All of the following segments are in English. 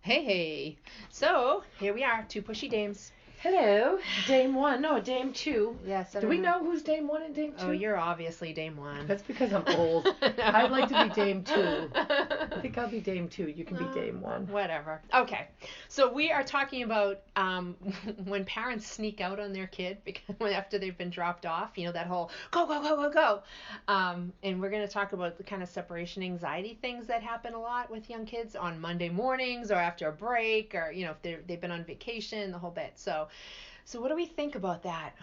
Hey, hey. So, here we are, two pushy dames. Hello, Dame 1. No, Dame 2. Yes, I Do don't we know who's Dame 1 and Dame 2? Oh, you're obviously Dame 1. That's because I'm old. I'd like to be Dame 2. I think I'll be Dame 2. You can be Dame 1. Whatever. Okay. So, we are talking about when parents sneak out on their kid because after they've been dropped off, that whole go, go, go, go, go. And we're going to talk about the kind of separation anxiety things that happen a lot with young kids on Monday mornings or after a break or, if they've been on vacation, the whole bit. So what do we think about that?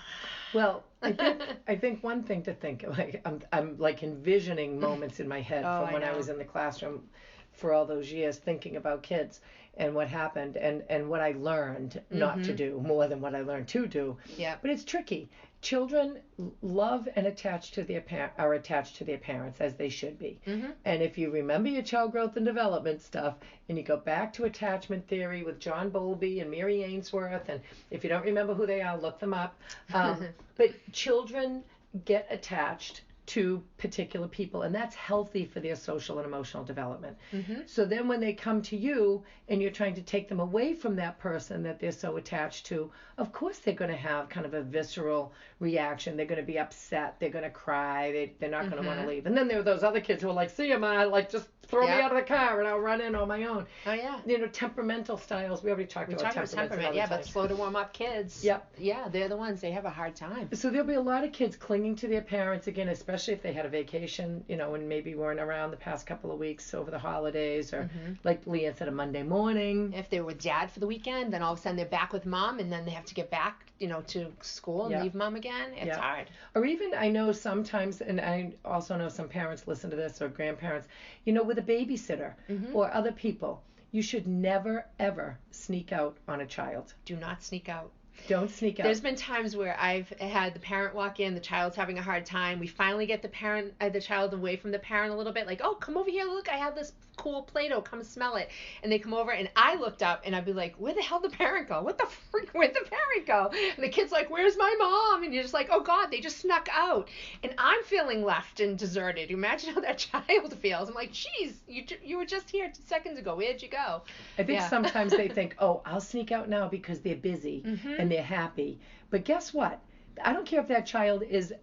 Well, I think one thing to think, like I'm like envisioning moments in my head from when I was in the classroom for all those years thinking about kids and what happened and what I learned not to do more than what I learned to do. Yeah. But it's tricky. Children love and are attached to their parents as they should be. And if you remember your child growth and development stuff and you go back to attachment theory with John Bowlby and Mary Ainsworth, and if you don't remember who they are, look them up. But children get attached to particular people, and that's healthy for their social and emotional development. So then when they come to you and you're trying to take them away from that person that they're so attached to, of course they're going to have kind of a visceral reaction. They're going to be upset. They're going to cry. They're not going to want to leave. And then there are those other kids who are like, see you, Ma, like just throw me out of the car and I'll run in on my own. Oh, yeah. Temperamental styles. We already talked about temperament. Yeah, but slow to warm up kids. Yep. Yeah, they're the ones. They have a hard time. So there'll be a lot of kids clinging to their parents again, especially if they had a vacation, and maybe weren't around the past couple of weeks over the holidays, or like Leanne said, a Monday morning. If they were with dad for the weekend, then all of a sudden they're back with mom, and then they have to get back, to school and leave mom again. It's hard. Or even I know sometimes, and I also know some parents listen to this, or grandparents, with a babysitter or other people, you should never ever sneak out on a child. Do not sneak out. Don't sneak out. There's been times where I've had the parent walk in, the child's having a hard time. We finally get the child away from the parent a little bit, like, oh, come over here, look, I have this cool Play-Doh, come smell it. And they come over, and I looked up, and I'd be like, where the hell did the parent go? What the freak, where'd the parent go? And the kid's like, where's my mom? And you're just like, oh, God, they just snuck out. And I'm feeling left and deserted. Imagine how that child feels. I'm like, geez, you were just here 2 seconds ago. Where'd you go? I think sometimes they think, oh, I'll sneak out now because they're busy and they're happy. But guess what? I don't care if that child is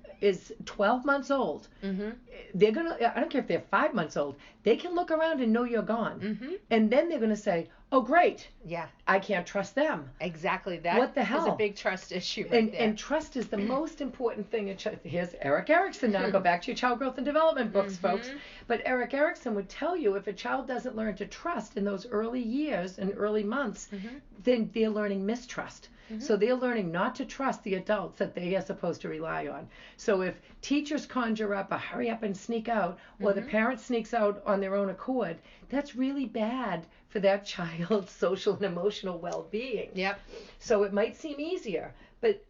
12 months old. They're gonna. I don't care if they're 5 months old. They can look around and know you're gone, and then they're gonna say, "Oh, great. Yeah. I can't trust them." Exactly. That. What the hell? Is a big trust issue right there. And trust is the most important thing. Here's Eric Erickson now. Go back to your child growth and development books, folks. But Eric Erickson would tell you if a child doesn't learn to trust in those early years and early months, then they're learning mistrust. So they're learning not to trust the adults that they are supposed to rely on. So if teachers conjure up a hurry up and sneak out, or the parent sneaks out on their own accord, that's really bad for that child's social and emotional well-being. Yep. So it might seem easier, but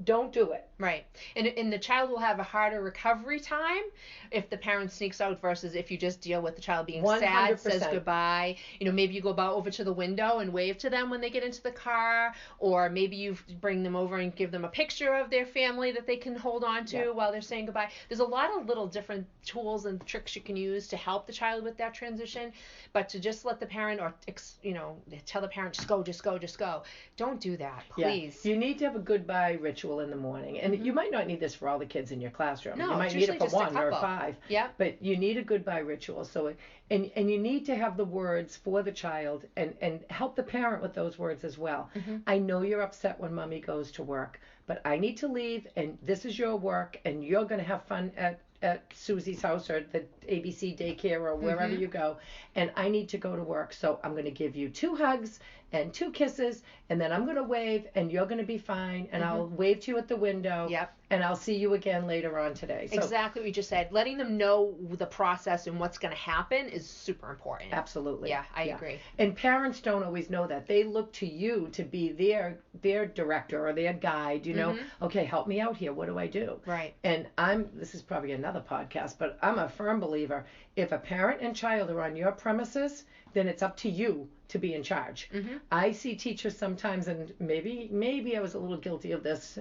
don't do it. Right. And the child will have a harder recovery time if the parent sneaks out versus if you just deal with the child being 100%. sad, says goodbye. Maybe you go over to the window and wave to them when they get into the car, or maybe you bring them over and give them a picture of their family that they can hold on to while they're saying goodbye. There's a lot of little different tools and tricks you can use to help the child with that transition, but to just let the parent or tell the parent just go. Don't do that, please. Yeah. You need to have a goodbye ritual in the morning, and you might not need this for all the kids in your classroom. No, you might need it for 1 or 5. Yeah. But you need a goodbye ritual. So and you need to have the words for the child and help the parent with those words as well. I know you're upset when mommy goes to work, but I need to leave, and this is your work, and you're going to have fun at Susie's house or the ABC daycare or wherever you go, and I need to go to work. So I'm going to give you 2 hugs and 2 kisses, and then I'm going to wave, and you're going to be fine, and I'll wave to you at the window, and I'll see you again later on today. So, exactly what you just said. Letting them know the process and what's going to happen is super important. Absolutely. Yeah, I agree. And parents don't always know that. They look to you to be their director or their guide, okay, help me out here. What do I do? Right. And this is probably another podcast, but I'm a firm believer, if a parent and child are on your premises, then it's up to you to be in charge. I see teachers sometimes, and maybe I was a little guilty of this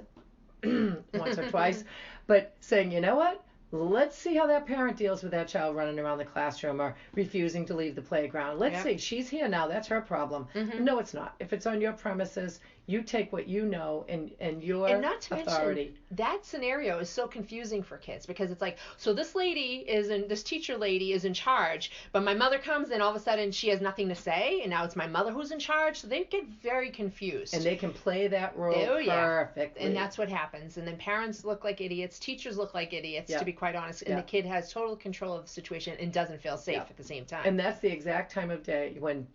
once or twice, but saying, you know what? Let's see how that parent deals with that child running around the classroom or refusing to leave the playground. Let's see. She's here now. That's her problem. No, it's not. If it's on your premises, you take what you know and your and not to authority. Mention, that scenario is so confusing for kids because it's like, so this teacher lady is in charge, but my mother comes and all of a sudden she has nothing to say, and now it's my mother who's in charge. So they get very confused. And they can play that role perfectly. And that's what happens. And then parents look like idiots, teachers look like idiots, to be quite honest. And the kid has total control of the situation and doesn't feel safe at the same time. And that's the exact time of day when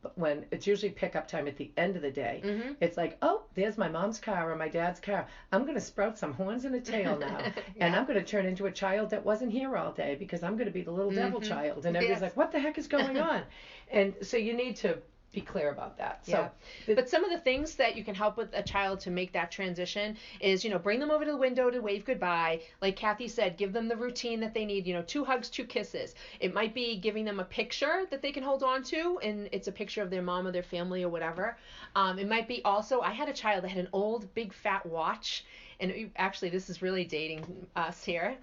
it's usually pickup time at the end of the day. It's like, oh, there's my mom's car or my dad's car. I'm going to sprout some horns and a tail now. And I'm going to turn into a child that wasn't here all day because I'm going to be the little devil child. And everybody's like, what the heck is going on? And so you need to be clear about that. So, but some of the things that you can help with a child to make that transition is, bring them over to the window to wave goodbye. Like Kathy said, give them the routine that they need, 2 hugs, 2 kisses. It might be giving them a picture that they can hold on to, and it's a picture of their mom or their family or whatever. It might be also, I had a child that had an old big fat watch. And actually, this is really dating us here.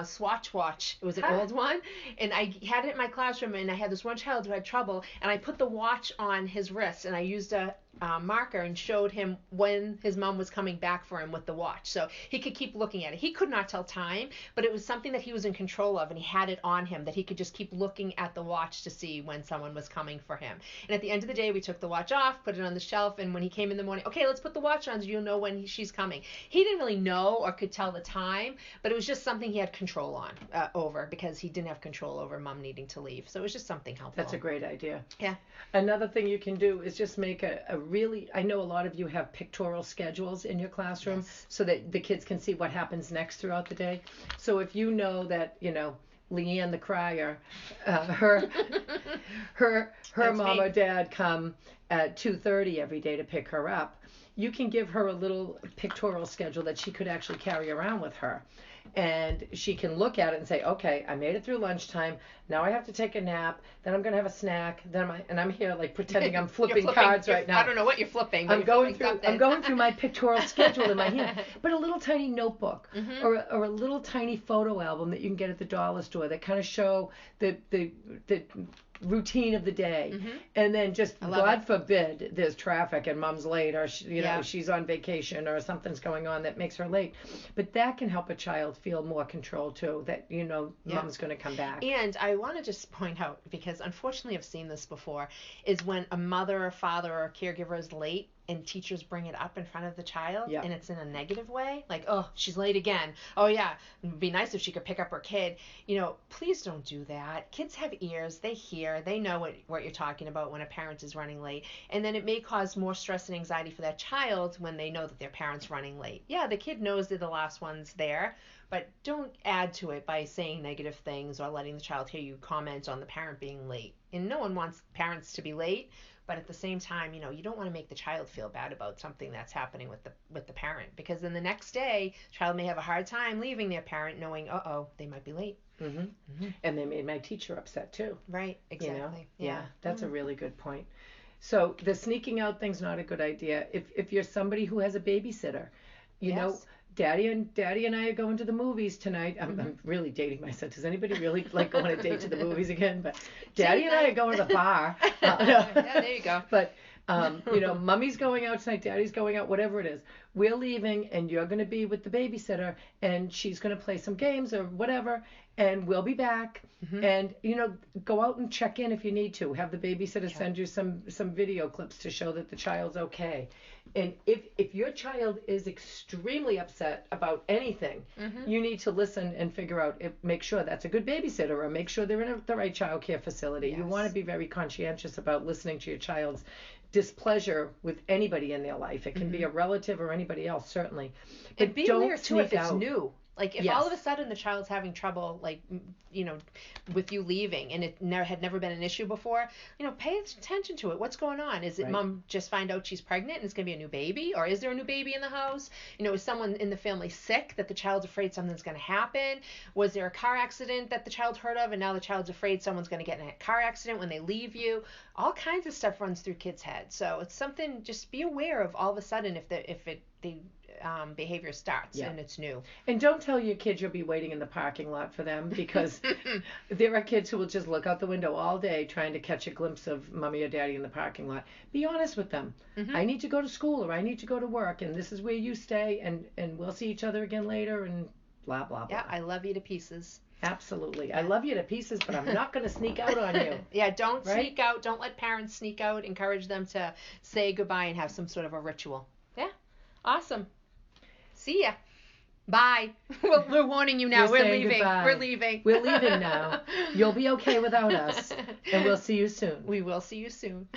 Swatch watch. It was an old one. And I had it in my classroom, and I had this one child who had trouble, and I put the watch on his wrist, and I used a marker and showed him when his mom was coming back for him with the watch. So he could keep looking at it. He could not tell time, but it was something that he was in control of, and he had it on him that he could just keep looking at the watch to see when someone was coming for him. And at the end of the day, we took the watch off, put it on the shelf, and when he came in the morning, okay, let's put the watch on so you'll know when she's coming. He didn't really know or could tell the time, but it was just something he had control on over because he didn't have control over mom needing to leave. So it was just something helpful. That's a great idea. Yeah. Another thing you can do is just make a really, I know a lot of you have pictorial schedules in your classroom so that the kids can see what happens next throughout the day. So if you know that, Leanne the crier, her mom or dad come at 2:30 every day to pick her up, you can give her a little pictorial schedule that she could actually carry around with her. And she can look at it and say, okay, I made it through lunchtime. Now I have to take a nap. Then I'm going to have a snack. And I'm here like pretending I'm flipping cards right now. I don't know what you're flipping. I'm going through my pictorial schedule in my hand. But a little tiny notebook or a little tiny photo album that you can get at the dollar store that kind of show the routine of the day. And then just God forbid there's traffic and mom's late or she's on vacation or something's going on that makes her late, but that can help a child feel more control too, that mom's going to come back. And I want to just point out, because unfortunately I've seen this before, is when a mother or father or caregiver is late and teachers bring it up in front of the child and it's in a negative way, like, oh, she's late again, oh yeah, it'd be nice if she could pick up her kid. Please don't do that. Kids have ears, they hear, they know what you're talking about when a parent is running late, and then it may cause more stress and anxiety for that child when they know that their parent's running late. Yeah, the kid knows they're the last ones there, but don't add to it by saying negative things or letting the child hear you comment on the parent being late. And no one wants parents to be late, but at the same time, you don't want to make the child feel bad about something that's happening with the parent, because then the next day, the child may have a hard time leaving their parent knowing, they might be late. And they made my teacher upset too. Right, exactly. Yeah, that's a really good point. So the sneaking out thing's not a good idea. If you're somebody who has a babysitter, you know, Daddy and I are going to the movies tonight. I'm really dating myself. Does anybody really like go on a date to the movies again? But Daddy and I are going to the bar. Yeah, there you go. But Mummy's going out tonight, Daddy's going out, whatever it is. We're leaving, and you're going to be with the babysitter, and she's going to play some games or whatever, and we'll be back. And go out and check in if you need to. Have the babysitter send you some video clips to show that the child's okay. And if your child is extremely upset about anything, you need to listen and figure out, make sure that's a good babysitter, or make sure they're in the right child care facility. You want to be very conscientious about listening to your child's displeasure with anybody in their life. It can be a relative or anybody else, certainly. But be aware too if it's new. Like if all of a sudden the child's having trouble, like, with you leaving, and it had never been an issue before, pay attention to it. What's going on? Is it mom just find out she's pregnant and it's going to be a new baby? Or is there a new baby in the house? Is someone in the family sick that the child's afraid something's going to happen? Was there a car accident that the child heard of and now the child's afraid someone's going to get in a car accident when they leave you? All kinds of stuff runs through kids' heads. So it's something, just be aware of all of a sudden if they behavior starts Yeah. and it's new. And don't tell your kids you'll be waiting in the parking lot for them, because there are kids who will just look out the window all day trying to catch a glimpse of mommy or daddy in the parking lot. Be honest with them. I need to go to school, or I need to go to work, and this is where you stay, and we'll see each other again later, and blah, blah, blah. Yeah, I love you to pieces. Absolutely. I love you to pieces, but I'm not going to sneak out on you. Yeah, don't Right? sneak out. Don't let parents sneak out. Encourage them to say goodbye and have some sort of a ritual. Yeah, awesome. See ya. Bye. We're warning you now. We're saying leaving. goodbye. We're leaving. We're leaving now. You'll be okay without us, and we'll see you soon. We will see you soon.